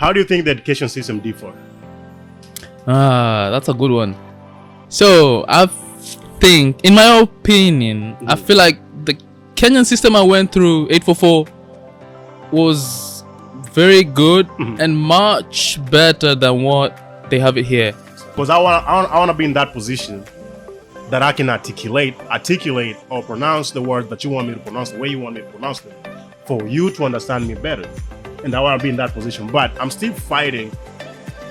How do you think the education system differ? That's a good one. So I think, in my opinion, I feel like the Kenyan system I went through 844 was very good and much better than what they have it here. Because I want to be in that position that I can articulate or pronounce the words that you want me to pronounce the way you want me to pronounce them for you to understand me better. And I want to be in that position. But I'm still fighting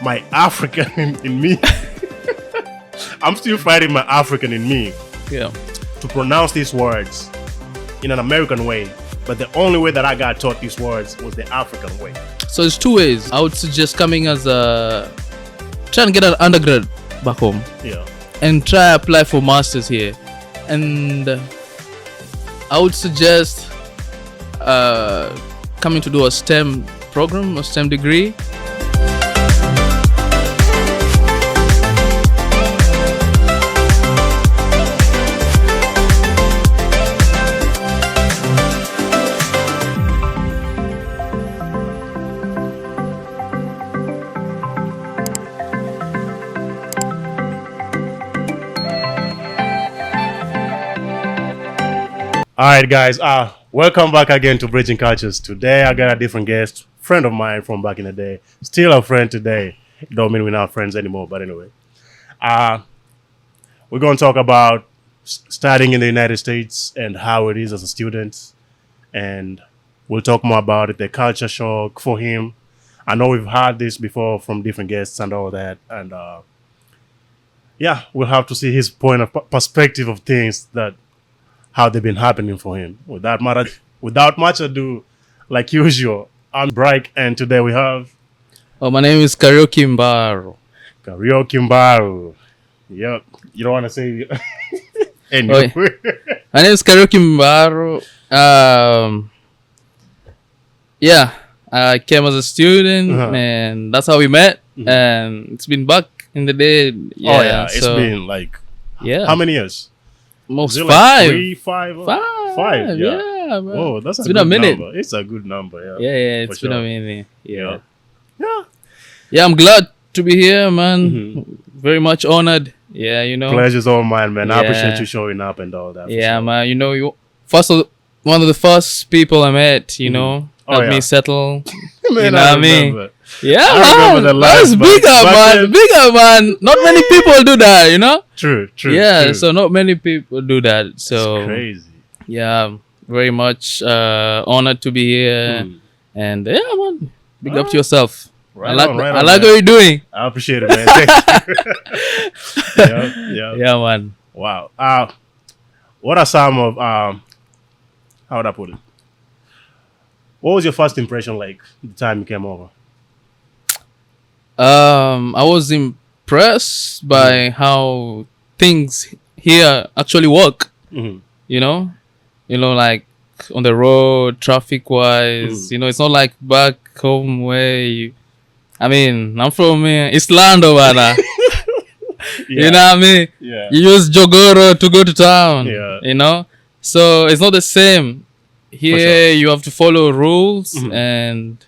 my African in me. I'm still fighting my African in me to pronounce these words in an American way. But the only way that I got taught these words was the African way. So there's two ways. I would suggest coming as trying to get an undergrad back home. Yeah. And try apply for masters here. And I would suggest coming to do a STEM program, a STEM degree. All right, guys. Welcome back again to Bridging Cultures. Today, I got a different guest, friend of mine from back in the day. Still a friend today. Don't mean we're not friends anymore, but anyway. We're going to talk about studying in the United States and how it is as a student. And we'll talk more about it, the culture shock for him. I know we've had this before from different guests and all that. And we'll have to see his point of perspective of things that how they've been happening for him. Without much ado, like usual, I'm Bryke, and today we have... My name is Karaoke Mbaro. Karaoke Mbaro. Yep. You don't want to say... anyway. My name is Karaoke Mbaro. I came as a student, and that's how we met. And it's been back in the day. It's been like... How many years? Most like five. 3, 5? 5, yeah. Oh, that's it's a been good a minute. number. It's a good number, It's been a minute. Yeah. Yeah, I'm glad to be here, man. Very much honored. Yeah, Pleasure's all mine, man. I appreciate you showing up and all that. Yeah, man. You one of the first people I met, helped me settle. Man, you know what I mean? Yeah, I remember that's bigger, man. Not many people do that, True. Yeah, true. so not many people do that. So that's crazy. Yeah, very much honored to be here. And man, big up to yourself. Right I like what you're doing. I appreciate it, man. Thank you. Yeah, man. Wow. What are some of how would I put it? What was your first impression like the time you came over? I was impressed by how things here actually work. Like on the road, traffic wise. It's not like back home where I'm from East Land over there. You know what I mean? Yeah. You use Jogoro to go to town. Yeah. So it's not the same. Here sure. You have to follow rules and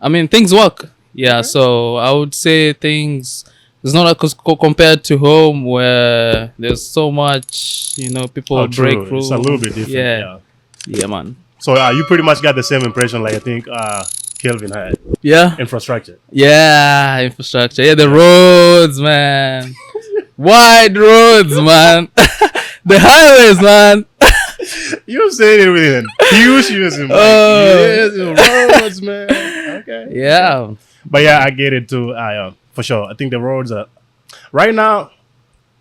things work. Yeah, so I would say things it's not like compared to home where there's so much, people break rules. It's a little bit different. Yeah, man. So you pretty much got the same impression like I think Kelvin had. Yeah. Infrastructure. Yeah, infrastructure. Yeah, the roads, man. Wide roads, man. The highways, man. You saying it with enthusiasm. The roads, man. Okay. Yeah. But yeah, I get it too. For sure. I think the roads are right now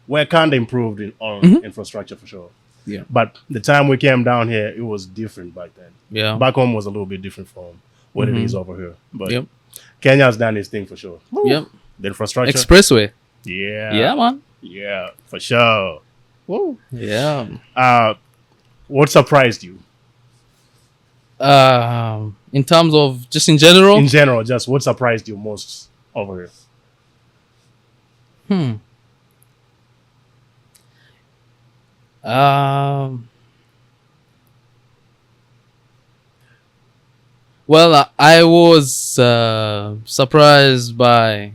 we're kind of improved on infrastructure for sure. Yeah. But the time we came down here, it was different back then. Yeah. Back home was a little bit different from what it is over here. But Kenya's done his thing for sure. Yep. The infrastructure. Expressway. Yeah. Yeah, man. Yeah, for sure. Woo. Yeah. What surprised you? In terms of just in general? In general, just what surprised you most over here? Well, I was surprised by.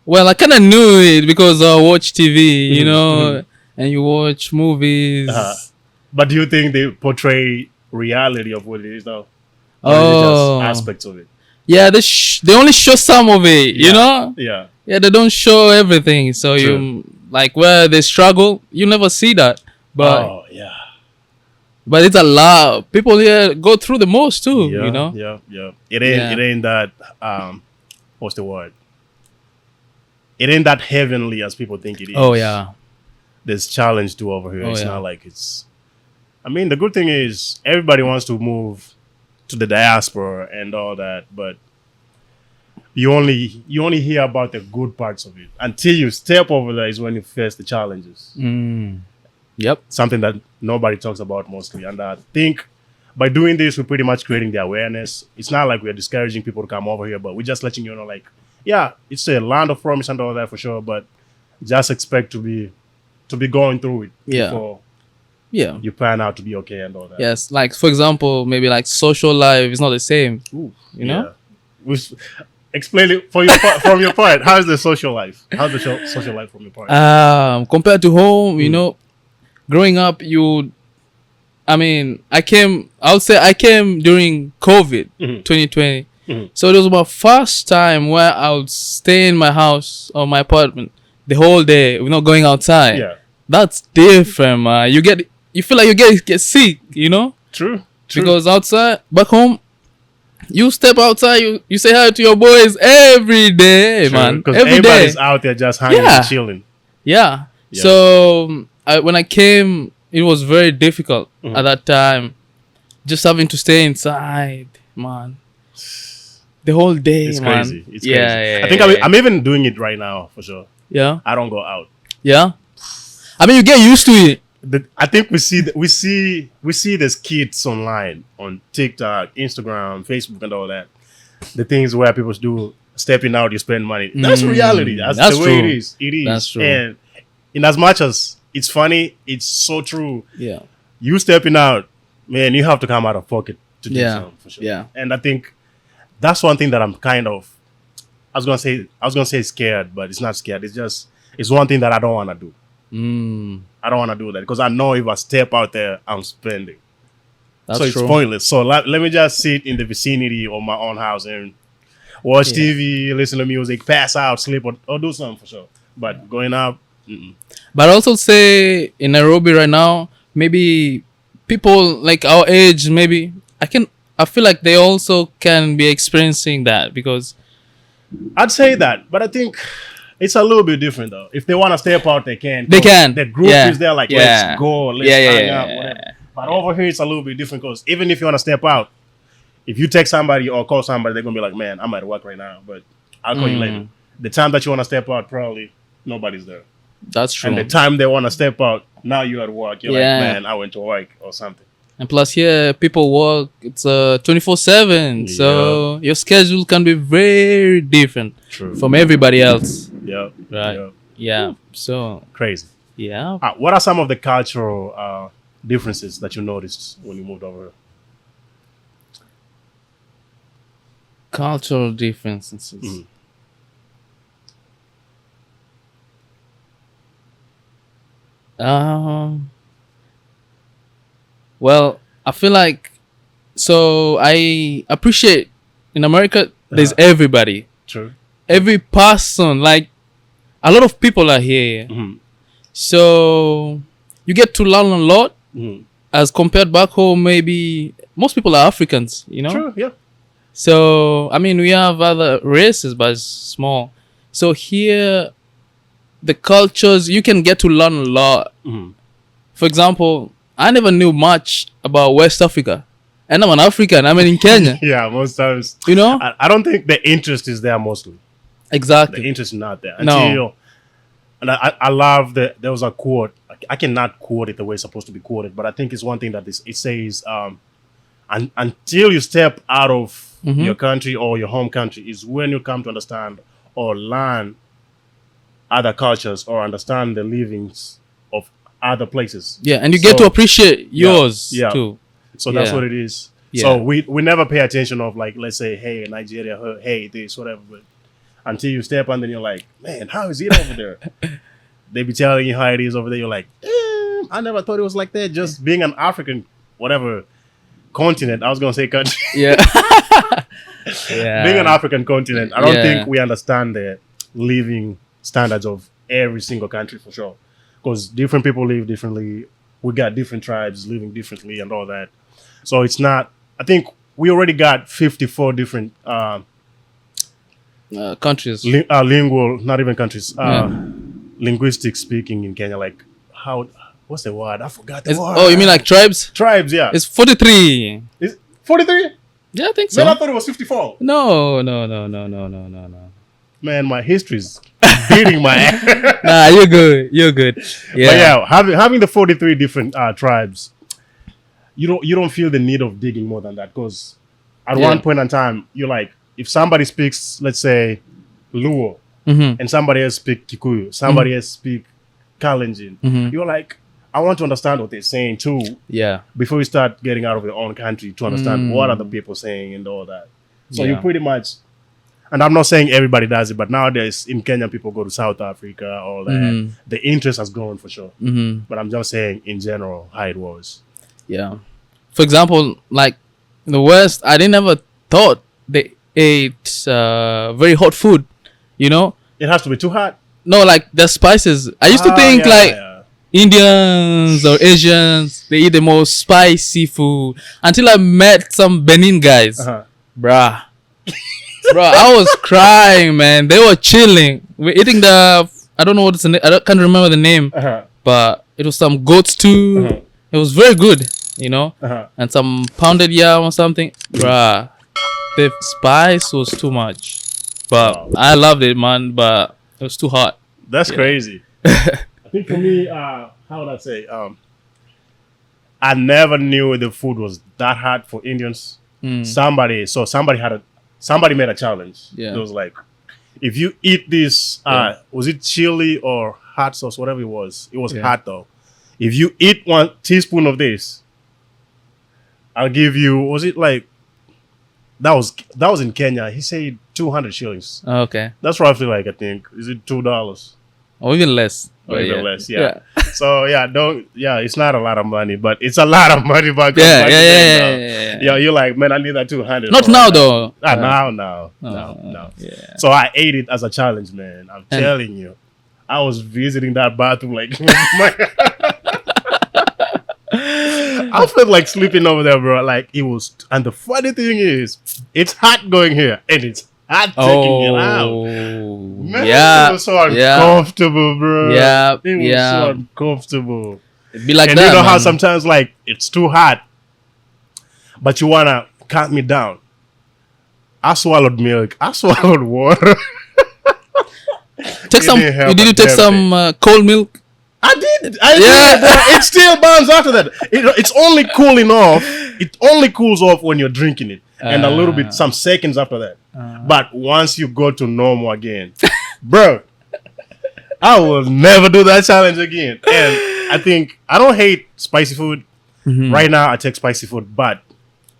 Well, I kind of knew it because I watch TV, you know, and you watch Uh-huh. movies. But do you think they portray reality of what it is now, or is it just Oh, aspects of it? yeah. They only show some of it, you Yeah. know. Yeah. Yeah, they don't show everything. So True. you like where they struggle, you never see that. But Oh yeah. it's a lot. People here go through the most too, you Yeah. know. Yeah. Yeah. It ain't that what's the word? It ain't that heavenly as people think it is. Oh yeah. There's challenge too over here. Oh, It's yeah. not like it's. I mean, the good thing is everybody wants to move to the diaspora and all that, but you only hear about the good parts of it until you step over there is when you face the challenges. Yep. Something that nobody talks about mostly, and I think by doing this, we're pretty much creating the awareness. It's not like we're discouraging people to come over here, but we're just letting you know, like, yeah, it's a land of promise and all that for sure, but just expect to be going through it Yeah. before Yeah. you plan out to be okay and all that. Yes. Like for example, maybe like social life is not the same. You know. Yeah. Explain it from your part. How's the social life? How's the social life from your part? Compared to home, you know, growing up, I mean, I would say I came during COVID 2020. So it was my first time where I would stay in my house or my apartment the whole day. We're not going outside. Yeah. That's different, man. You feel like you get sick, you know? True. Because outside, back home, you step outside, you say hi to your boys every day, man. Because Every everybody's day. out there just hanging Yeah. and chilling. Yeah. Yeah. So when I came, it was very difficult at that time. Just having to stay inside, man. The whole day, It's man. crazy. It's yeah, crazy. yeah, I think yeah, I'm even doing it right now for sure. yeah, I don't go out. yeah. I mean, you get used to it. I think we see these kids online on TikTok, Instagram, Facebook, and all that. The things where people do stepping out, you spend money. That's reality. That's the way true. it is. It is. That's true. And in as much as it's funny, it's so true. Yeah, You stepping out, man, you have to come out of pocket to do Yeah. something for sure. Yeah. And I think that's one thing that I'm kind of I was gonna say scared, but it's not scared. It's one thing that I don't wanna do. I don't wanna do that because I know if I step out there, I'm spending. that's So it's true. pointless. So let me just sit in the vicinity of my own house and watch TV, listen to music, pass out, sleep, or do something for sure. But going out, But I also say in Nairobi right now, maybe people like our age, maybe I feel like they also can be experiencing that because I'd say that. But I think it's a little bit different though. If they want to step out, they can. They can. The group Yeah. is there, like Yeah. let's go, let's Yeah, yeah, hang yeah, out, yeah, whatever. yeah. But over here, it's a little bit different because even if you want to step out, if you text somebody or call somebody, they're gonna be like, "Man, I'm at work right now, but I'll call you later." The time that you want to step out, probably nobody's there. that's true. And the time they want to step out, now you're at work. You're Yeah. like, "Man, I went to work or something." And plus here people work, it's 24/7. So your schedule can be very different True. from everybody else. Yeah. Right. Yeah. Yeah. So Crazy. yeah. What are some of the cultural differences that you noticed when you moved over here? Cultural differences. Well, I feel like I appreciate in America there's everybody. True. Every person, like a lot of people are here. So you get to learn a lot as compared back home. Maybe most people are Africans, you know. True. Yeah. So I mean, we have other races, but it's small. So here, the cultures you can get to learn a lot. For example, I never knew much about West Africa, and I'm an African. I'm in Kenya. Yeah. Most times, You know I don't think the interest is there mostly. The exactly. interest is not there No. until. And I love that there was a quote. I cannot quote it the way it's supposed to be quoted, but I think it's one thing that it says, until you step out of your country or your home country is when you come to understand or learn other cultures or understand the livings of other places. Yeah, and you get to appreciate yours yeah. too. So that's Yeah. what it is. So we never pay attention of like, let's say, hey, Nigeria, hey, this, whatever. But until you step on, then you're like, man, how is it over there? They be telling you how it is over there. You're like, damn, I never thought it was like that. Just being an African, whatever continent. I was gonna say country. Yeah. Yeah. Being an African continent, I don't think we understand the living standards of every single country for sure. Because different people live differently. We got different tribes living differently and all that. So it's not. I think we already got 54 different countries. Lingual, not even countries. Linguistic speaking in Kenya. Like how? What's the word? I forgot the word. Oh, you mean like tribes? Tribes, yeah. It's 43. Is 43? Yeah, I think so. Man, I thought it was 54. No. Man, my history's beating my ass. Nah, you're good. You're good. Yeah. But yeah, having the 43 different tribes, you don't feel the need of digging more than that, because at one point in time, you're like, if somebody speaks, let's say, Luo, and somebody else speak Kikuyu, somebody else speak Kalenjin, you're like, I want to understand what they're saying too. Yeah. Before you start getting out of your own country to understand what are the people saying and all that. So you pretty much, and I'm not saying everybody does it, but nowadays in Kenya, people go to South Africa, all that. The interest has grown for sure. But I'm just saying in general how it was. Yeah. For example, like in the West, I didn't ever thought they ate very hot food, you know? It has to be too hot. No, like the spices. I used to think Indians or Asians, they eat the most spicy food, until I met some Benin guys. Bruh, I was crying, man. They were chilling. We're eating I don't know what it's the name. Can't remember the name. But it was some goat stew. It was very good, you know. And some pounded yam or something. Bruh, the spice was too much. But I loved it, man. But it was too hot. That's crazy. I think for me, how would I say? I never knew the food was that hot for Indians. Somebody made a challenge. Yeah. It was like, if you eat this, was it chili or hot sauce, whatever it was hot though. If you eat 1 teaspoon of this, I'll give you, was it like, that was in Kenya. He said 200 shillings. Okay. That's roughly like, I think, is it $2? Or even less. Or even less, yeah. So it's not a lot of money, but it's a lot of money back then. Yeah, you're like, man, I need that 200. Not now though. No. Yeah. So I ate it as a challenge, man. I'm telling you. I was visiting that bathroom like I felt like sleeping over there, bro. Like it was, and the funny thing is, it's hot going here, and it's hot taking it out. Man, it was so uncomfortable, bro. It was so uncomfortable. It'd be like and that, you know man. how sometimes like it's too hot, but you wanna calm me down. I swallowed milk. I swallowed water. Did you take some cold milk? I did. It still burns after that. It's only cooling off. It only cools off when you're drinking it, and a little bit, some seconds after that. But once you go to normal again, bro, I will never do that challenge again. And I think I don't hate spicy food. Right now, I take spicy food, but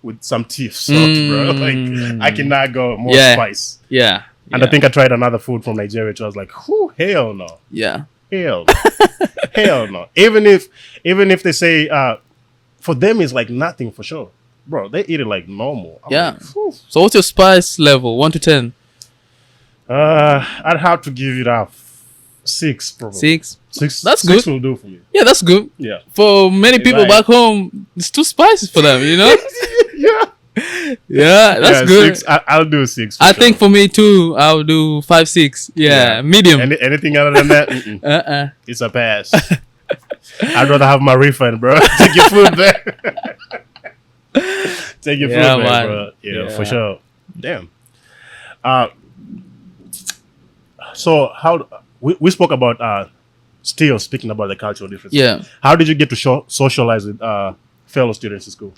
with some teeth salt, bro. Like I cannot go more spice. Yeah. And I think I tried another food from Nigeria, so I was like, "Whoo, hell no." Yeah. Hell no. Even if they say for them it's like nothing for sure, bro. They eat it like normal. I'm like, so what's your spice level, 1 to 10? I'd have to give it a 6 probably. 6. That's 6 good. will do for me. Yeah, that's good. Yeah. For many people back home, it's too spicy for them, you know. Yeah, that's good. 6, I'll do 6. I think for me too, I'll do 5, 6. Yeah. Medium. Anything other than that, it's a pass. I'd rather have my refund, bro. Take your food back. Take your food back, bro. Yeah, for sure. Damn. So how we spoke about still speaking about the cultural differences. Yeah. How did you get to socialize with fellow students in school?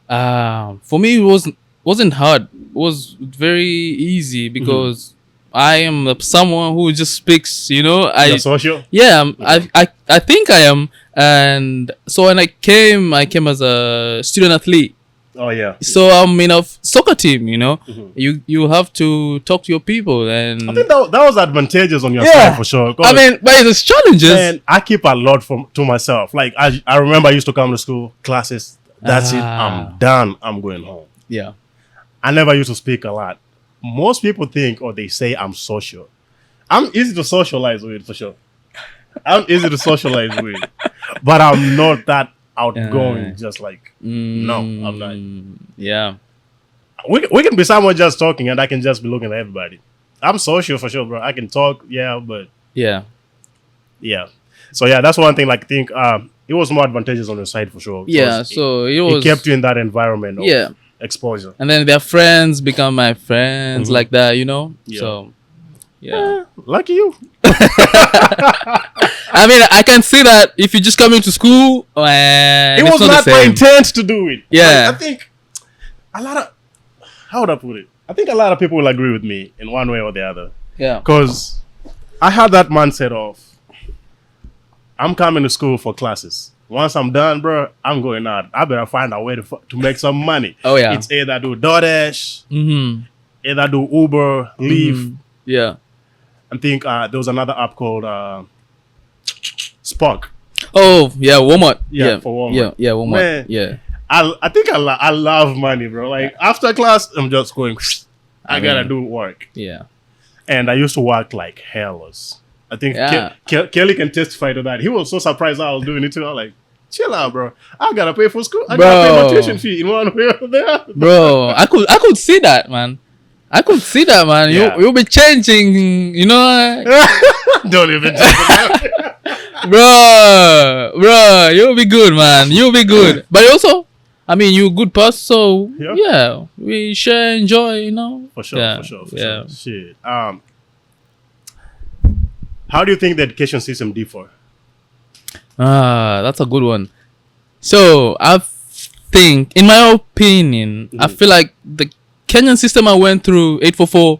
For me, it wasn't hard. It was very easy because I am someone who just speaks. You know, You're social. Yeah, I think I am. And so when I came as a student athlete. Oh yeah. So I'm in a soccer team, Mhm. you have to talk to your people, and I think that was advantageous on your side for sure. 'Cause, I mean, but it's challenges. man, I keep a lot to myself. Like I remember I used to come to school, classes. That's it. I'm done. I'm going home. Yeah. I never used to speak a lot. Most people think or they say I'm social. I'm easy to socialize with for sure. I'm easy to socialize with, but I'm not that outgoing. Just like no, I'm not. Yeah. We can be someone just talking, and I can just be looking at everybody. I'm social for sure, bro. I can talk, yeah, but Yeah. yeah. So yeah, that's one thing. Like, think it was more advantageous on your side for sure. Yeah. 'Cause So it it was. kept you in that environment of Yeah. exposure. And then their friends become my friends, like that, Yeah. So, yeah. Lucky you. I mean, I can see that if you just come into school, and It it's was not not the my same. intent to do it. Yeah. Like, I think a lot of how would I put it? I think a lot of people will agree with me in one way or the other. Yeah. Because I had that mindset of I'm coming to school for classes. Once I'm done, bro, I'm going out. I better find a way to make some money. Oh, yeah. It's either do DoorDash, Mm-hmm. either do Uber, Leave. Yeah. I think there was another app called Spark. Oh, yeah. Walmart. Yeah, for Walmart. Yeah. Yeah. Walmart. Man. Yeah. I think I love money, bro. Like after class, I'm just going. I gotta do work, Yeah. and I used to work like hellas. I think Yeah. Kelly can testify to that. He was so surprised I was doing it too. I was like, chill out, bro. I gotta pay for school. I gotta pay my tuition fee in one way or the other. Bro, I could see that, man. Yeah. You'll be changing, Don't even talk about it. bro. You'll be good, man. You'll be good. But also, I mean, you're a good person, so yeah, we share, enjoy, For sure, Yeah, for sure. yeah. Shit. How do you think the education system differ? That's a good one. So I think, in my opinion, I feel like the Kenyan system I went through, 844,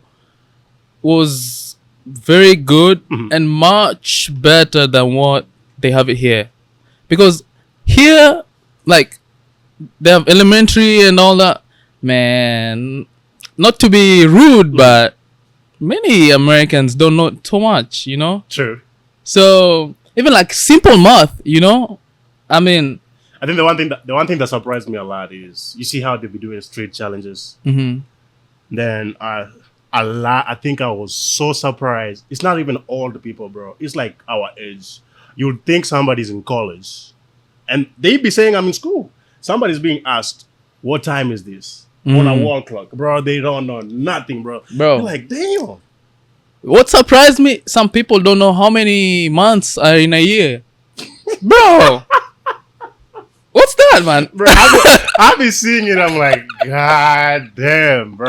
was very good and much better than what they have it here. Because here, like, they have elementary and all that. Man, not to be rude, but many Americans don't know too much, True. So even like simple math, I mean, I think the one thing that surprised me a lot is you see how they be doing street challenges. Then I think I was so surprised. It's not even all the people, bro. It's like our age. You would think somebody's in college, and they be saying I'm in school. Somebody's being asked, "What time is this?" On a wall clock, bro. They don't know nothing, bro. Bro. You're like, damn. what surprised me, some people don't know how many months are in a year. Bro, what's that, man? Bro, I be seeing it. I'm like, God damn, bro.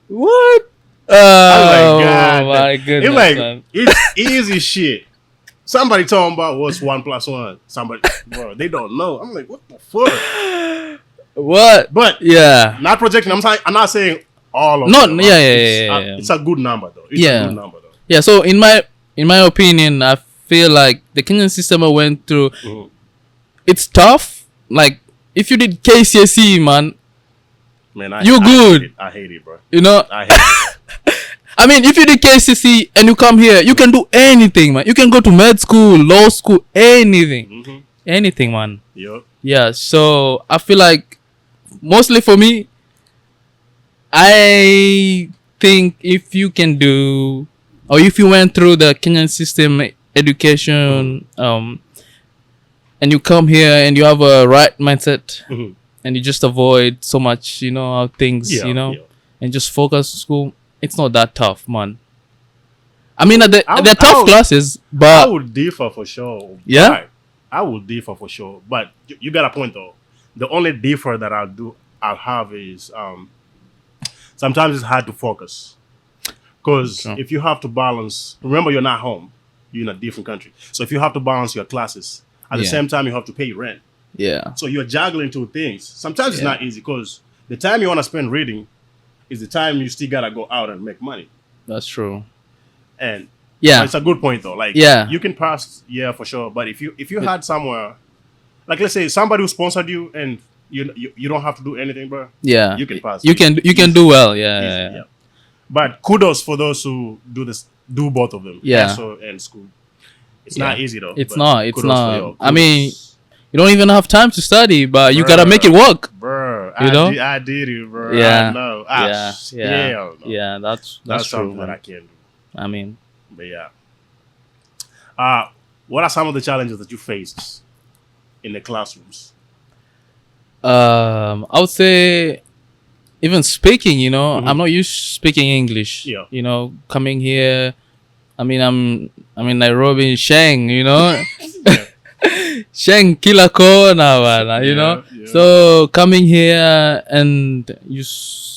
What? I'm like, Oh God my damn. goodness, It's like man. it's easy shit. Somebody talking about what's 1 + 1. Somebody, bro, they don't know. I'm like, what the fuck? What? But Yeah. not projecting. I'm not saying all of No, them. yeah, It's a good number though. It's Yeah. a good number though. Yeah, so in my opinion, I feel like the Kenyan system I went through, it's tough. Like, if you did KCSE, man, Man, You're good. I hate it, bro. I I hate it. mean, if you did KCSE and you come here, you can do anything, man. You can go to med school, law school, anything. Anything, man. Yup. Yeah, so I feel like mostly for me, I think if you can do, or if you went through the Kenyan system education, and you come here and you have a right mindset, and you just avoid so much, how things, Yeah. and just focus on school, it's not that tough, man. I mean, they're I tough would- classes, I but would differ for sure. Yeah? but I would differ for sure. But you got a point though. The only differ that I'll have is sometimes it's hard to focus. Because Sure. if you have to balance, remember you're not home. You're in a different country. So if you have to balance your classes, at the Yeah. same time you have to pay rent. yeah, So you're juggling two things. Sometimes it's Yeah. not easy because the time you want to spend reading is the time you still gotta go out and make money. that's true. And Yeah, it's a good point though. Like Yeah. you can pass, yeah, for sure. But if you had somewhere, like let's say somebody who sponsored you and You don't have to do anything, bro. Yeah, You can pass. You can do well. Yeah, Easy, yeah, yeah. But kudos for those who do both of them. Yeah. ESO and school. It's not easy though. It's but not. It's kudos for not. y'all. I mean, Kudos. you don't even have time to study, but you gotta make it work. Bro, You know? I did it, bro. Yeah. I know. Yeah, yeah, Hell no. yeah. That's That's true. something that Man. I can't do. I mean, But yeah. What are some of the challenges that you faced in the classrooms? I would say even speaking. Mhm. I'm not used to speaking English. Yeah. Coming here. I mean, I'm in Nairobi, Sheng. Sheng kila kona, bana, Yeah. So coming here and you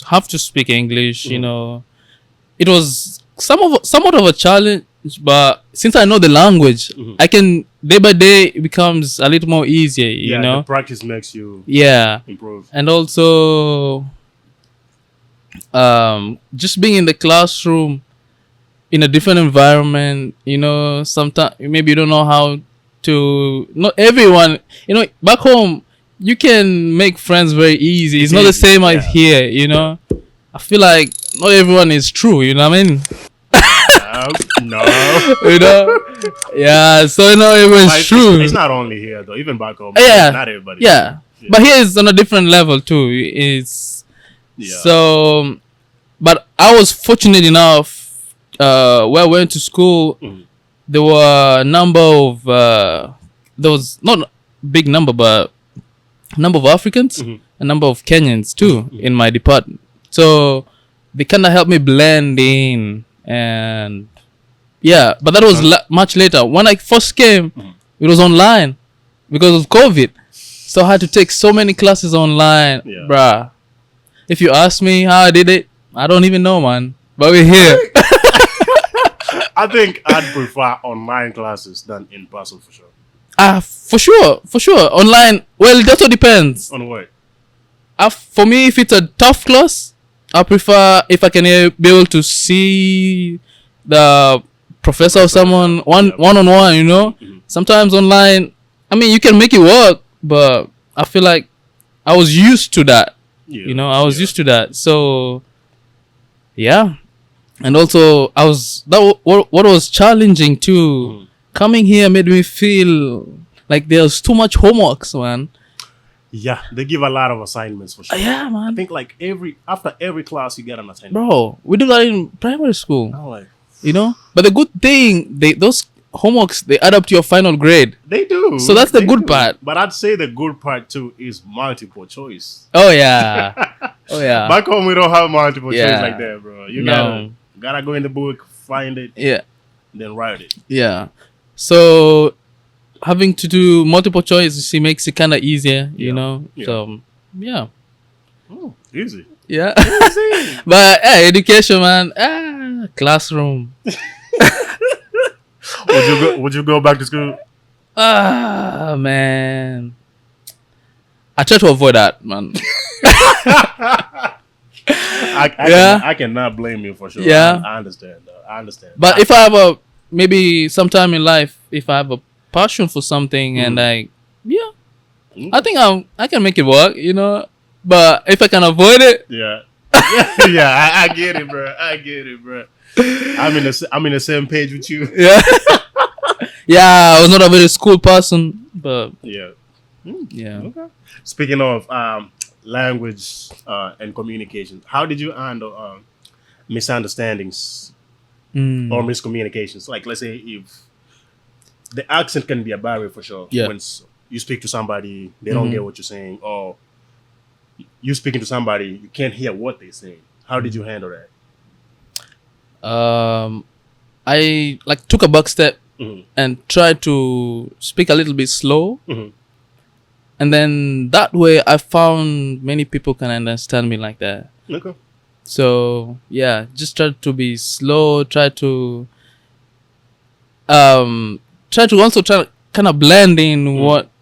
have to speak English. It was somewhat of a challenge, but since I know the language, Mhm. I can day by day it becomes a little more easier. The practice makes you Yeah, improve. and also just being in the classroom in a different environment. Sometimes maybe you don't know how to. Not everyone. Back home you can make friends very easy. It's not the easy, same as yeah. here. I feel like not everyone is true. You know what I mean? No. Yeah. So not everyone's true. It's not only here though. Even back home. Yeah. Not everybody. Yeah. But here it's on a different level too. It's Yeah. so. But I was fortunate enough. Where I went to school, Mhm. there were a number of there was not a big number, but a number of Africans, Mhm. a number of Kenyans too in my department. So they kind of helped me blend in, and yeah. But that was much later. When I first came, it was online because of COVID. So I had to take so many classes online, Yeah. bruh. If you ask me how I did it, I don't even know, man. But we're here. I think I'd prefer online classes than in person for sure. For sure. Online, well, it also depends. On what? For me, if it's a tough class, I prefer if I can be able to see the professor or someone one on one. Mhm. Sometimes online, I mean, you can make it work, but I feel like I was used to that. Yeah. I was used to that. So, yeah. And also, what was challenging too. Coming here made me feel like there's too much homeworks, man. Yeah, they give a lot of assignments for sure. Yeah, I man. think like after every class you get an assignment. Bro, we do that in primary school. I'm like, But the good thing, those homeworks, they add up to your final grade. they do. So that's the They good do. part. But I'd say the good part too is multiple choice. Oh yeah. Oh yeah. Back home we don't have multiple choice Yeah. like that, bro. You No. gotta go in the book, find it, Yeah. then write it. Yeah. So having to do multiple choice, you see, makes it kind of easier, Yeah. So yeah. Oh, easy. Yeah. Easy. But education, man. Classroom. Would you go back to school? Man. I try to avoid that, man. I cannot blame you for sure. Yeah. I understand. I understand. But if I have maybe sometime in life, if I have a passion for something and I think I can make it work, But if I can avoid it, yeah, I get it, bro. I'm in the same page with you. yeah, yeah. I was not a very school person, but Yeah. yeah. Okay. Speaking of language and communication, how did you handle misunderstandings or miscommunications? Like, let's say if the accent can be a barrier for sure. Yeah. When you speak to somebody, they don't get what you're saying, or you speaking to somebody, you can't hear what they're saying. How did you handle that? I took a back step Mhm. and tried to speak a little bit slow. Mhm. And then that way I found many people can understand me like that. Okay. So yeah, just try to be slow, try to also try to kind of blend in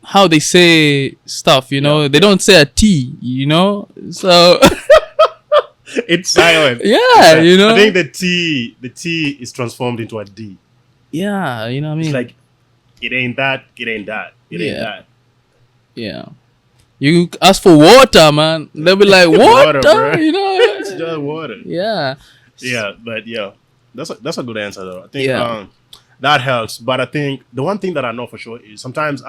how they say stuff, Yeah. They don't say a T, So It's silent. yeah, I think the T is transformed into a D. yeah, what I mean? It's like it ain't that, it ain't that, it ain't Yeah. that. Yeah. You ask for water, man. They'll be like, Water, water, bro. you know? It's just water. Yeah. Yeah, but yeah, that's a good answer though. I think Yeah. that helps. But I think the one thing that I know for sure is sometimes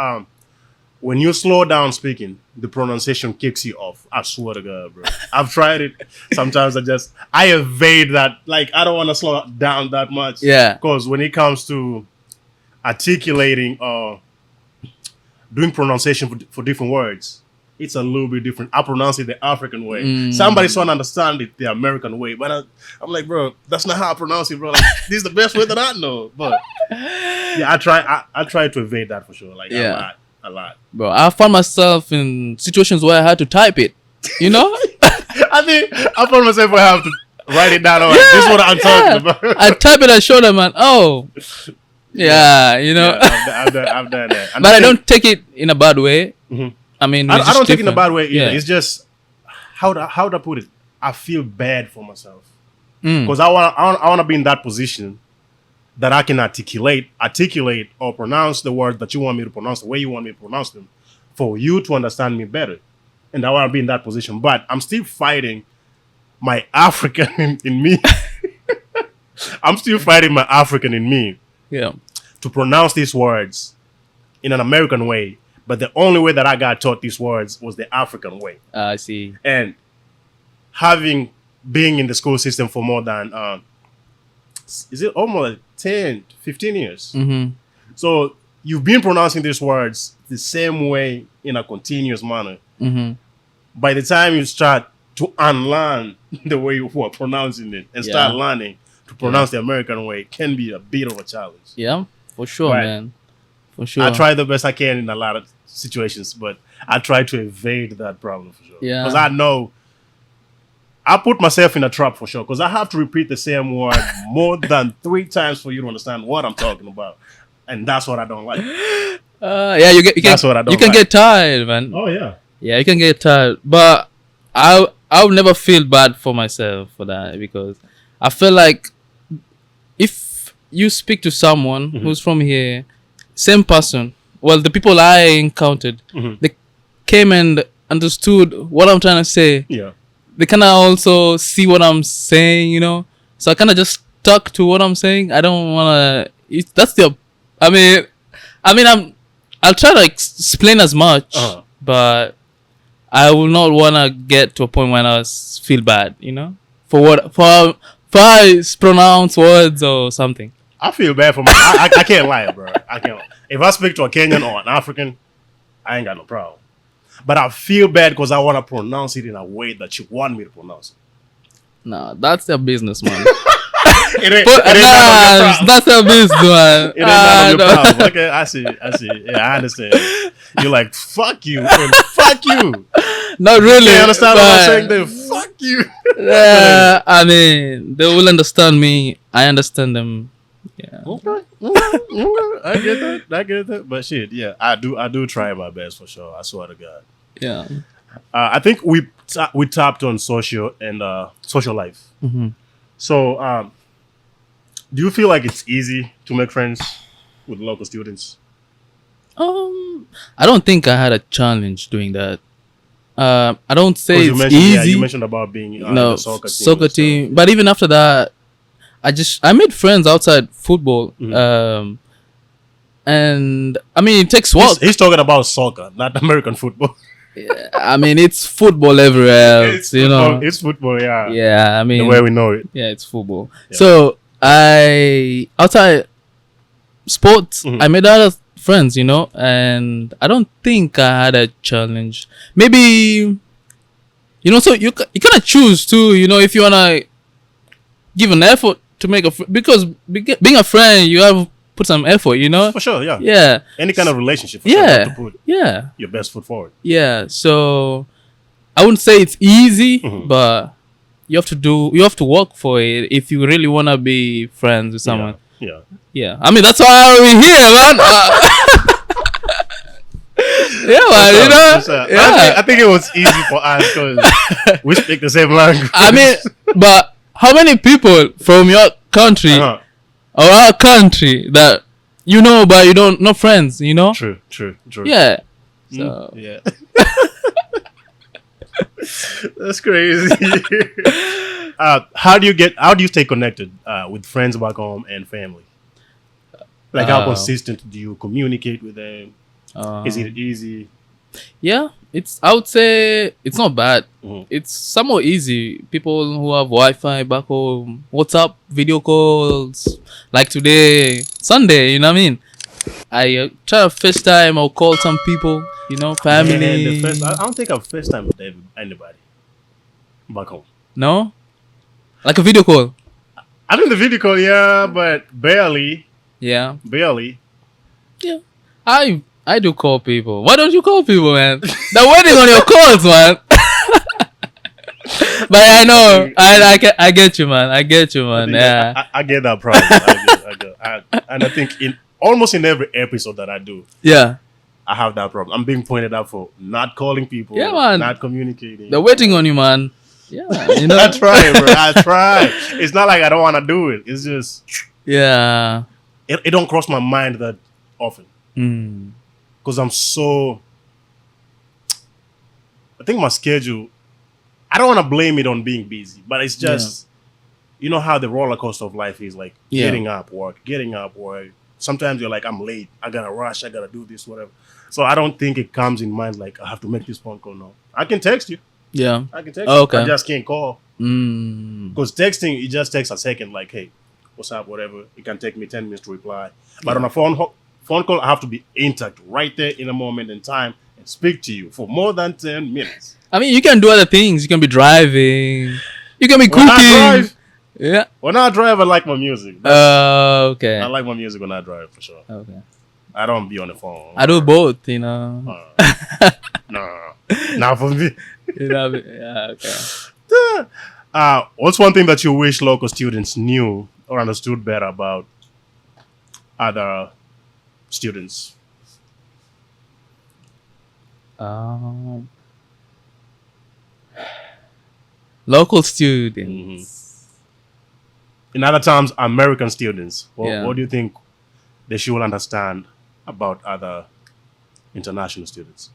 when you slow down speaking, the pronunciation kicks you off. I swear to God, bro. I've tried it. Sometimes I evade that. Like I don't want to slow down that much. Yeah. Because when it comes to articulating doing pronunciation for different words, it's a little bit different. I pronounce it the African way. Somebody's trying to understand it the American way, but I'm like, bro, that's not how I pronounce it, bro. Like, this is the best way that I know. But yeah, I try to evade that for sure. Like a lot. Bro, I found myself in situations where I had to type it. You know? I think I found myself I have to write it down. This is what I'm talking about. I type it and show them, man. Oh, yeah, you know. Yeah, I've done that. And But I don't take it in a bad way. Mhm. I mean, I don't take it in a bad way either. Yeah. It's just how do I put it? I feel bad for myself Mm. because I want to be in that position that I can articulate or pronounce the words that you want me to pronounce the way you want me to pronounce them for you to understand me better. And I want to be in that position, but I'm still fighting my African in me. I'm still fighting my African in me Yeah. to pronounce these words in an American way. But the only way that I got taught these words was the African way. I see. And being in the school system for more than, is it almost like 10, 15 years? Mm-hmm. So you've been pronouncing these words the same way in a continuous manner. Mm-hmm. By the time you start to unlearn the way you were pronouncing it and start learning to pronounce the American way, it can be a bit of a challenge. Yeah, for sure, Right. man. For sure. I try the best I can in a lot of situations, but I try to evade that problem for sure. Yeah. Because I know I put myself in a trap for sure. Because I have to repeat the same word more than 3 times for you to understand what I'm talking about, and that's what I don't like. Yeah, you can. That's what I don't You can like. get tired, man. Oh yeah. Yeah, you can get tired, but I'll never feel bad for myself for that because I feel like if you speak to someone who's from here, same person, well, the people I encountered, they came and understood what I'm trying to say. Yeah. They kind of also see what I'm saying, you know. So I kind of just stuck to what I'm saying. I don't want to. That's the. I mean, I'll try to explain as much, but I will not want to get to a point when I feel bad, you know, for I pronounce words or something. I feel bad for I can't lie, bro. I can't. If I speak to a Kenyan or an African, I ain't got no problem. But I feel bad because I want to pronounce it in a way that you want me to pronounce it. No, that's their business, man. It ain't But, none of your problem. that's their business, man. It ain't none of your problem. Okay, I see. Yeah, I understand. You're like, fuck you, and fuck you. Not really. You understand what I'm but- saying? Then fuck you. Yeah, I mean, they will understand me. I understand them. Yeah. Okay. I get that. But shit, yeah, I do try my best for sure. I swear to God. Yeah. I think we tapped on social and social life. Mm-hmm. So, do you feel like it's easy to make friends with local students? I don't think I had a challenge doing that. I don't say 'Cause it's you easy. mentioned about being in No, the soccer team. soccer and stuff. team. But even after that, I made friends outside football. And I mean, it takes work. He's talking about soccer, not American football. I mean, it's football everywhere else, you know. It's football, yeah. Yeah, I mean, The way we know it. yeah, it's football. Yeah. So outside sports, I made other friends, you know, and I don't think I had a challenge. Maybe, you know, so you kind of choose too, you know, if you wanna give an effort to make because being a friend, you have to put some effort, you know. For sure, yeah. Yeah. Any kind of relationship, for sure, you Yeah. have to put Yeah. your best foot forward. Yeah. So I wouldn't say it's easy, but you have to work for it if you really wanna be friends with someone. Yeah. Yeah, I mean that's why we're here, man. Yeah, man. You know, yeah. I think it was easy for us because we speak the same language. I mean, but how many people from your country or our country that you know, but you don't know friends? You know? True. Yeah. So Yeah. That's crazy. How do you stay connected with friends back home and family? Like how Uh, consistent do you communicate with them? Is it um, easy? yeah, it's. I would say it's not bad. Mhm. It's somewhat easy. People who have Wi-Fi back home, WhatsApp video calls, like today, Sunday. You know what I mean? I try to FaceTime or call some people. You know, Man, the first I family. don't think I've first time with anybody back home. No, like a video call. I mean the video call, yeah, but barely, Yeah, barely. yeah. I do call people. Why don't you call people, man? They're waiting on your calls, man. But I I know, think I get you, man. I get you, I man. think Yeah, I get that problem. And I think in almost in every episode that I do, yeah, I have that problem. I'm being pointed out for not calling people, yeah, man. not communicating. They're waiting on you, man. Yeah, you know. I try, bro. I try. It's not like I don't want to do it. It's just Yeah. it don't cross my mind that often Mm. because I'm so. I think my schedule. I don't want to blame it on being busy, but it's just you know how the roller coaster of life is like Yeah. getting up, work. Sometimes you're like, I'm late. I gotta rush. I gotta do this, whatever. So I don't think it comes in mind like I have to make this phone call now. I can text you. Yeah. I can text Oh, you. okay. I just can't call Mm. because texting it just takes a second. Like, hey, what's up? Whatever. It can take me 10 minutes to reply. But on a phone call, I have to be intact right there in a moment in time and speak to you for more than 10 minutes. I mean, you can do other things. You can be driving. You can be When I cooking. drive, Yeah. I like my music. Okay. I like my music when I drive for sure. Okay. I don't be on the phone. I do both, you know. No, not for me. You know, yeah, okay. What's one thing that you wish local students knew or understood better about other students? Um, local students. In other terms, American students. Yeah. What do you think they should understand about other international students?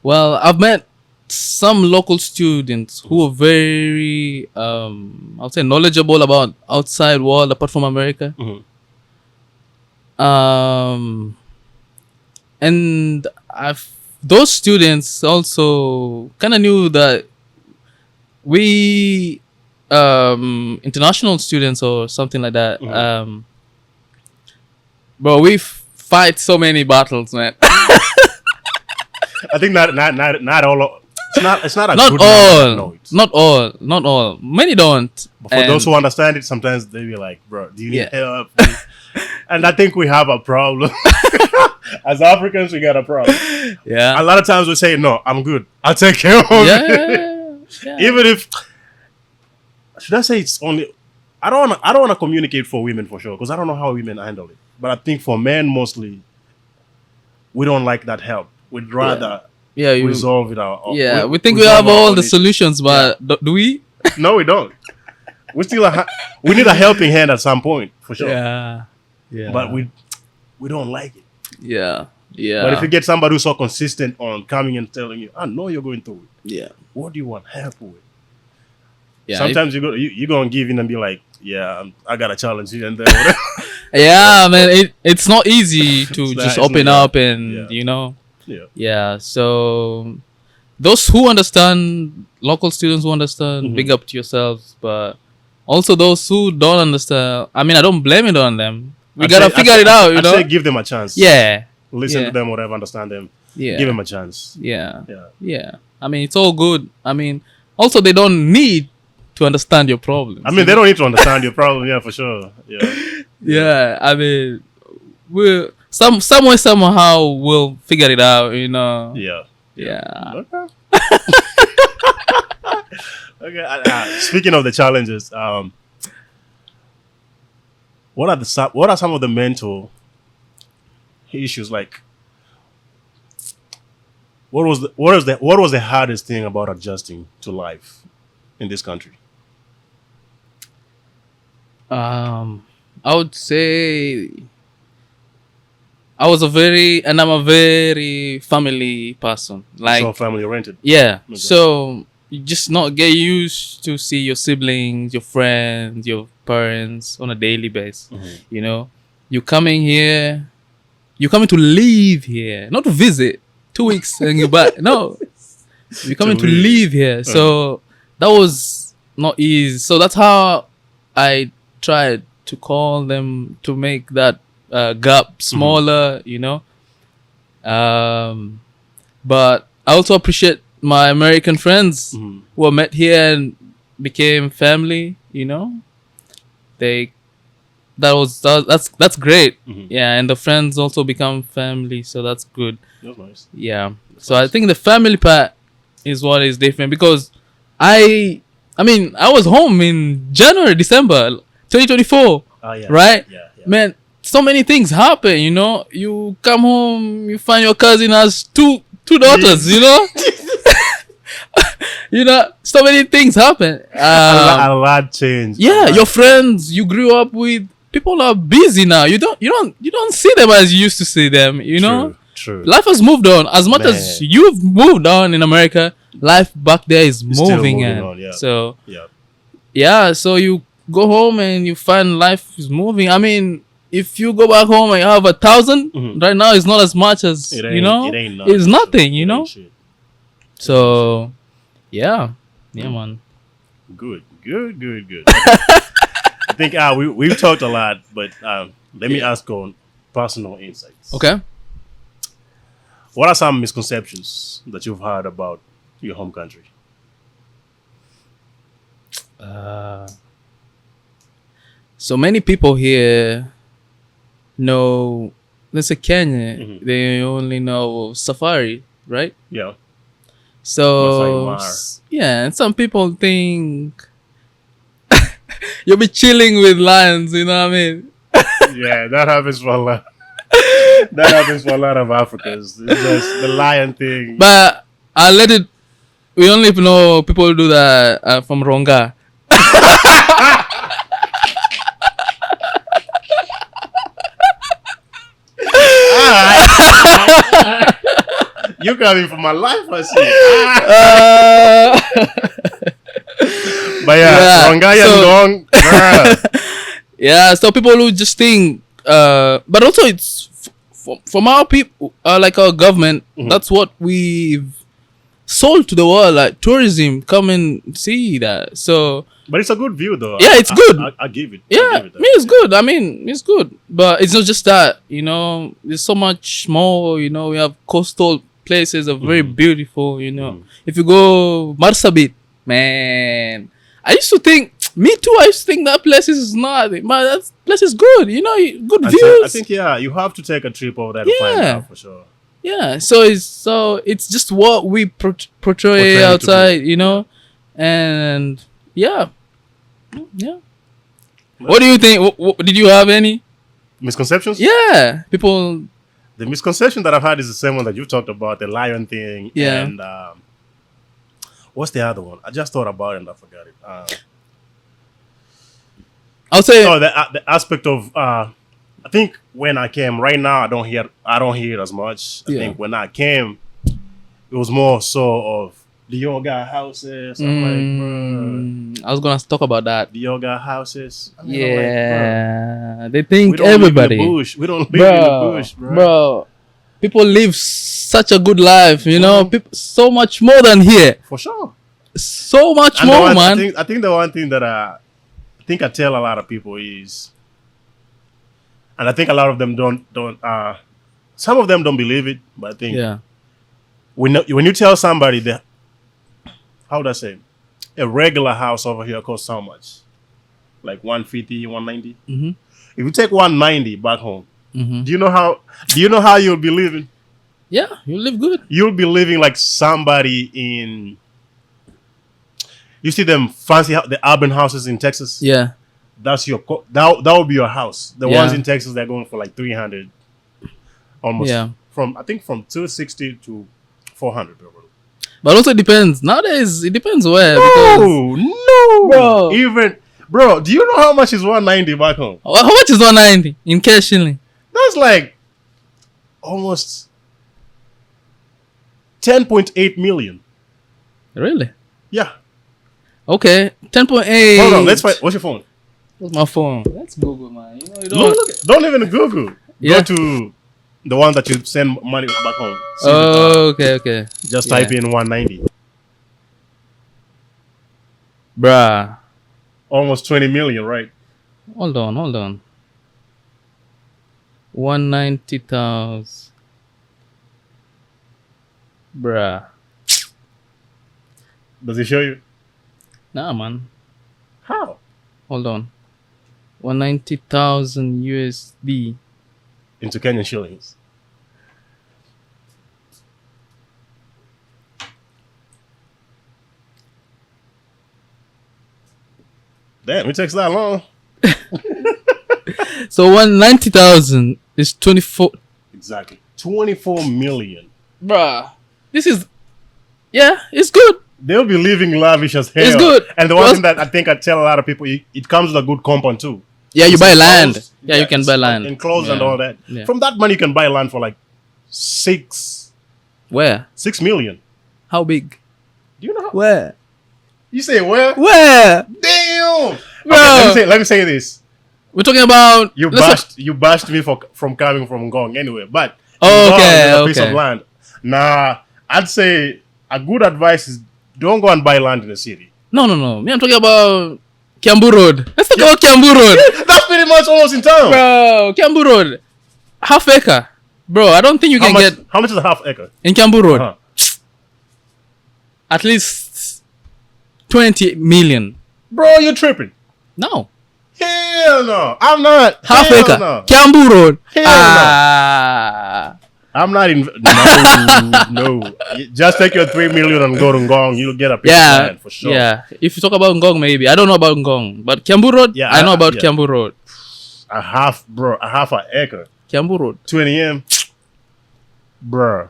Well, I've met some local students who are very, I'll say, knowledgeable about outside world apart from America. Mhm. And those students also kind of knew that we, international students or something like that, bro, we fight so many battles, man. I think not all. It's not a Not good all, number. No, not all. Many don't. But for those who understand it, sometimes they be like, "Bro, do you need Yeah. help?" And I think we have a problem. As Africans, we got a problem. Yeah, A lot of times we say, "No, I'm good. I'll take care of it." yeah. Even if should I say it's only I don't want to communicate for women for sure because I don't know how women handle it. But I think for men mostly we don't like that help. We'd rather Yeah, resolve it our we think we resolve have our all own the issues. solutions, but do we? No, we don't. We still we need a helping hand at some point for sure. Yeah. But we don't like it. Yeah. But if you get somebody who's so consistent on coming and telling you, I know you're going through it. yeah. What do you want help with? Yeah. Sometimes you're gonna give in and be like, yeah, I got a challenge here and there. Whatever. Yeah, man, it's not easy to It's just not- open up and yeah. you know. Yeah. Yeah. So those who understand, local students who understand, Mhm. big up to yourselves. But also those who don't understand, I mean, I don't blame it on them. We gotta figure it out, you I'd know. say give them a chance. Yeah. Listen Yeah. to them, whatever, understand them. Yeah. Give them a chance. Yeah. Yeah. Yeah. I mean, it's all good. I mean, also they don't need to understand your problems. I mean, they don't need to understand your problem. Yeah, for sure. Yeah. Yeah. I mean, we'll somewhere somehow we'll figure it out. You know. Yeah. Yeah. Okay. Okay. Speaking of the challenges, what are some of the mental issues like? What was the hardest thing about adjusting to life in this country? I would say I'm a very family person. Like, So family oriented. yeah. Okay. So you just not get used to see your siblings, your friends, your parents on a daily basis. You know, you coming here, you coming to live here, not to visit. 2 weeks and you back. No, you coming to live here. So that was not easy. So that's how I tried to call them to make that gap smaller. You know. But I also appreciate my American friends who I met here and became family. You know, that's great. Yeah, and the friends also become family, so that's good. That's nice. Yeah. So I think the family part is what is different because I mean I was home in January, December 2024. Yeah. Right? Yeah. Man, so many things happen, you know. You come home, you find your cousin has two daughters, you know. You know, so many things happen. A lot changed. Yeah, your friends you grew up with, people are busy now. You don't see them as you used to see them, you know. True. Life has moved on. As much as you've moved on in America, life back there is moving on. Yeah. So yeah, so you go home and you find life is moving. I mean, if you go back home and you have 1,000 right now, it's not as much as you know. It's nothing, you know. So yeah, man. Good. I think we've talked a lot, but let me ask on personal insights. Okay. What are some misconceptions that you've heard about your home country? So many people here know, let's say Kenya, they only know safari, right? Yeah. So yeah, and some people think you'll be chilling with lions, you know what I mean? Yeah, that happens for a lot. That happens for a lot of Africans. It's just the lion thing. But I let it. We only know people do that from Ronga. You coming for my life, I see. But yeah, Ronga yeah, so people who just think, but also it's from our people, like our government. That's what we've sold to the world, like tourism. Come and see that. So, but it's a good view, though. Yeah, it's good. I give it. Yeah, it's good. I mean, it's good, but it's not just that. You know, there's so much more. You know, we have coastal places are very beautiful. You know, if you go Marsabit, man, I used to think. Me too. I used to think that place is not. Man, that place is good. You know, good views. I think you have to take a trip over there to find out for sure. Yeah, so it's just what we portray outside, you know, and yeah. What do you think? Did you have any misconceptions? Yeah, people. The misconception that I've had is the same one that you talked about, the lion thing. Yeah. And what's the other one? I just thought about it and I forgot it. I'll say. Oh, the aspect of I think when I came, right now I don't hear it as much. I think when I came, it was more so of the yoga houses. I'm like, bro, I was gonna talk about that. The yoga houses. I mean, yeah, they think everybody. We don't live in the bush, bro. People live such a good life, you know. People, so much more than here. For sure. So much more, man. I think the one thing that I tell a lot of people is, and I think a lot of them don't. Some of them don't believe it, but I think when you tell somebody that, how would I say, a regular house over here costs how much? Like 150, 190. If you take 190 back home, do you know how you'll be living? Yeah, you live good. You'll be living like somebody in. You see them fancy the urban houses in Texas. Yeah, that's your that will be your house. The ones in Texas they're going for like 300, almost. Yeah, from 260 to 400. But also depends. Nowadays, it depends where. No, bro. Bro, do you know how much is 190 back home? How much is 190 in cash shilling? That's like almost 10.8 million. Really? Yeah. Okay. 10.8. Hold on. Let's find. What's your phone? What's my phone? Let's Google, man. You know, you Don't even Google. Yeah. Go to the one that you send money back home. See Oh, okay. just Yeah. type in 190. Bruh. Almost 20 million, right? Hold on. 190,000. Bruh. Does it show you? Nah, man. How? Hold on. 190,000 USD. Into Kenyan shillings. Damn, it takes that long. So 190,000 is 24. Exactly. 24 million. Bruh. This is. Yeah, it's good. They'll be living lavish as hell. It's good. And the one Plus- thing that I think I tell a lot of people, it comes with a good compound too. Yeah, you It's buy land. enclosed. Yeah, you can it's buy land. enclosed and Yeah. all that. Yeah. From that money, you can buy land for like 6 Where? million. How big? Do you know how? Where? You say where? Where? Damn. Bro. Okay, let me say this. We're talking about. You let's bashed me from coming from Ngong anyway. But Oh, Ngong okay, is a piece okay. of land. Nah, I'd say a good advice is don't go and buy land in the city. No. Me, I'm talking about Kiambu Road. Let's talk about Kiambu Road. That's pretty much almost in town. Bro, Kiambu Road. Half acre. Bro, I don't think you How can much, get how much is a half acre? in Kiambu Road. Uh-huh. At least 20 million. Bro, you're tripping. No. Hell no. I'm not. Half Hell acre. No. Kiambu Road. Hell Ah. I'm not in. No. You just take your 3 million and go to Ngong. You'll get a piece of Yeah. land for sure. Yeah. If you talk about Ngong, maybe. I don't know about Ngong. But Kiambu Road, Yeah, I know about yeah. Kiambu Road. A half an acre. Kiambu Road. 20 M. Bruh.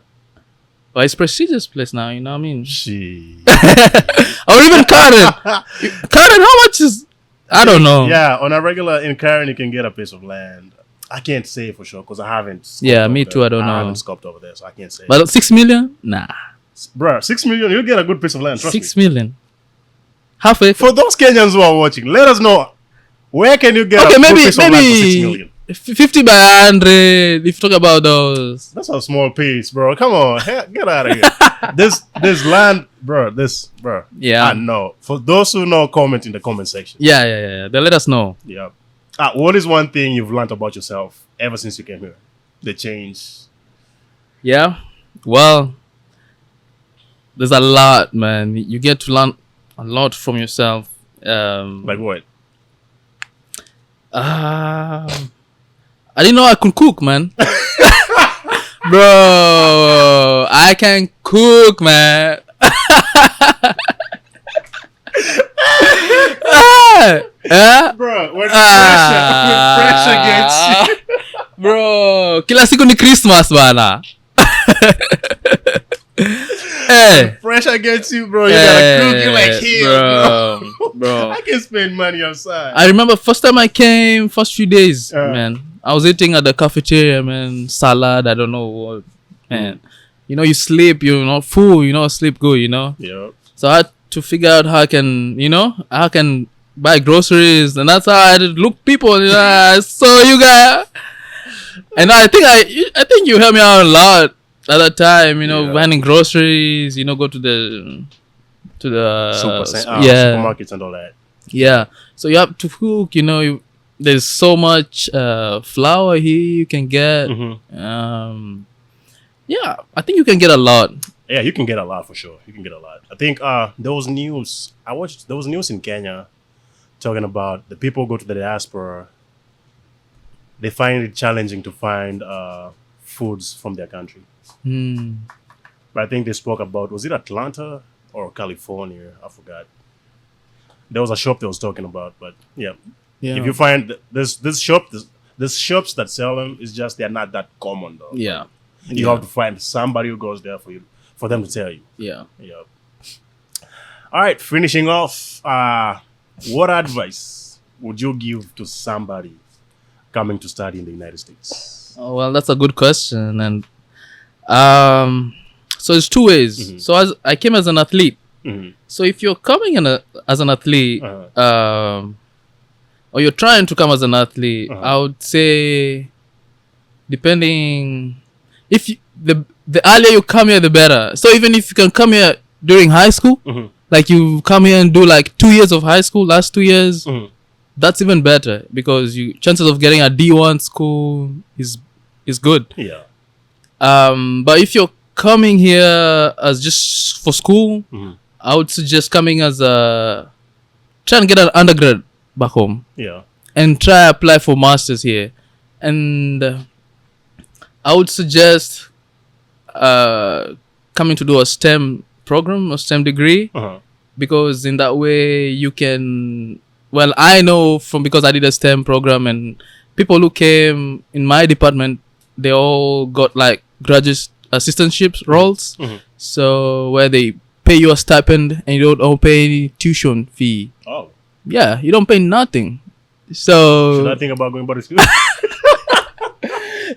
But it's prestigious place now, you know what I mean? She. Or even Karen. Karen, how much is... I don't know. Yeah, on a regular in Karen, you can get a piece of land. I can't say for sure because I haven't. scoped Yeah, over me there. too, I don't know. I haven't scoped over there, so I can't say. But 6 million? Nah. Bruh, 6 million, you'll get a good piece of land. Trust 6 me. million. Half acre. For those Kenyans who are watching, let us know where can you get Okay, a good piece of land for 6 maybe million. 50 by 100. If you talk about those. That's a small piece, bro. Come on, get out of here. this land, bro. Yeah. I know. For those who know, comment in the comment section. Yeah. They let us know. Yeah. What is one thing you've learned about yourself ever since you came here? The change. Yeah. Well, there's a lot, man. You get to learn a lot from yourself. Like what? I didn't know I could cook, man. Bro, I can cook, man. Yeah. Bro, when Ah. pressure gets you. Bro, kila siku ni Christmas bana. Hey. Pressure gets you, bro. You gotta cook. You're like, here, bro. I can spend money outside. I remember first time I came, first few days, Uh. man. I was eating at the cafeteria, man. Salad, I don't know what, man. You know, you sleep, you're not full, you know, sleep good, you know. Yep. So I had to figure out how I can, how I can buy groceries, and that's how I look people. You know, I saw you guys, and I think you helped me out a lot at that time. You know, Yeah. buying groceries. You know, go to the Supermarkets and all that. yeah. So you have to cook. You know, there's so much flour here you can get. Mm-hmm. Yeah, I think you can get a lot. Yeah, you can get a lot for sure. You can get a lot. I think there was news. There was news in Kenya talking about the people who go to the diaspora. They find it challenging to find foods from their country. But I think they spoke about, was it Atlanta or California? I forgot. There was a shop they was talking about, but yeah. If you find this shops that sell them, it's just they're not that common though. Yeah. You have to find somebody who goes there for them to tell you. Yeah. Yeah. All right, finishing off, what advice would you give to somebody coming to study in the United States? Oh, well, that's a good question, and so it's two ways. So as I came as an athlete. So if you're coming as an athlete, or you're trying to come as an athlete, I would say, depending, if you, the earlier you come here, the better. So even if you can come here during high school, like you come here and do like 2 years of high school, last 2 years, that's even better because you chances of getting a D1 school is good. Yeah. But if you're coming here as just for school, I would suggest coming as a try and get an undergrad back home. Yeah. And try apply for masters here, and I would suggest coming to do a STEM program or STEM degree because in that way you can. Well, I know because I did a STEM program and people who came in my department, they all got like graduate assistantships roles. So where they pay you a stipend and you don't pay any tuition fee. Oh. Yeah, you don't pay nothing. So should I think about going back to school?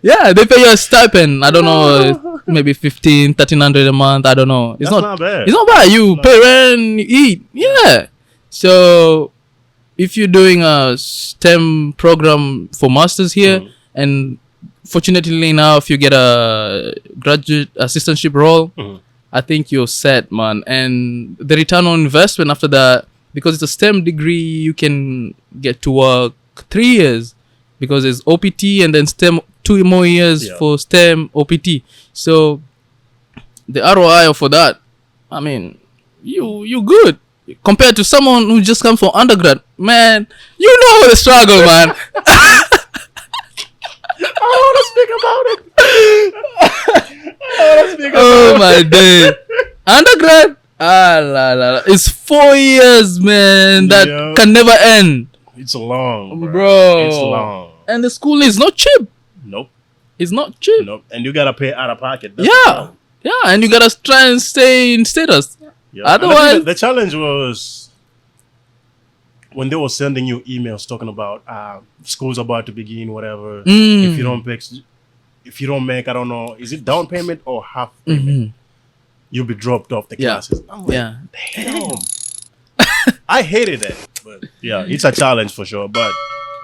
Yeah, they pay you a stipend. I don't know, maybe 1,300 a month. I don't know. It's not bad. It's not bad. You pay rent, you eat. Yeah. So if you're doing a STEM program for masters here, and fortunately enough you get a graduate assistantship role, I think you're set, man. And the return on investment after that, because it's a STEM degree, you can get to work 3 years because it's OPT and then STEM 2 more years for STEM OPT. So the ROI for that, I mean, you good compared to someone who just come from undergrad. Man, you know the struggle, man. I want to speak about it. Oh my day. Undergrad, it's 4 years, man. That can never end. It's long, bro. It's long, and the school is not cheap. Nope. It's not cheap. Nope. And you gotta pay out of pocket. That's yeah, and you gotta try and stay in status. Yeah. Otherwise, the challenge was when they were sending you emails talking about school's about to begin, whatever. If you don't make, I don't know, is it down payment or half payment? You'll be dropped off the classes. I'm like, damn. I hated that, but yeah, it's a challenge for sure. But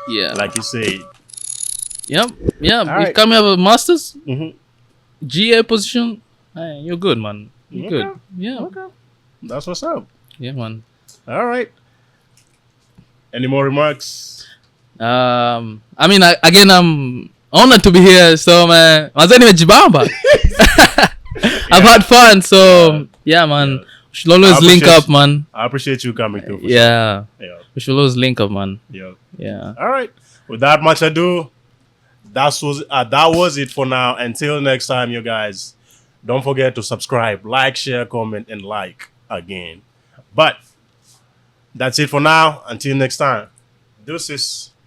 yeah, like you say, yeah. Right. If come here with masters, GA position, hey, you're good, man. You're good. Yeah. Okay. That's what's up. Yeah, man. All right. Any more remarks? I mean, again, I'm honored to be here. So, man, Jibamba. I've had fun. So, yeah, man. We should always link up, man. I appreciate you coming through. Yeah. We should always link up, man. Yeah. All right. Without much ado, that was it for now. Until next time, you guys. Don't forget to subscribe, like, share, comment, and like again. But that's it for now. Until next time. Deuces.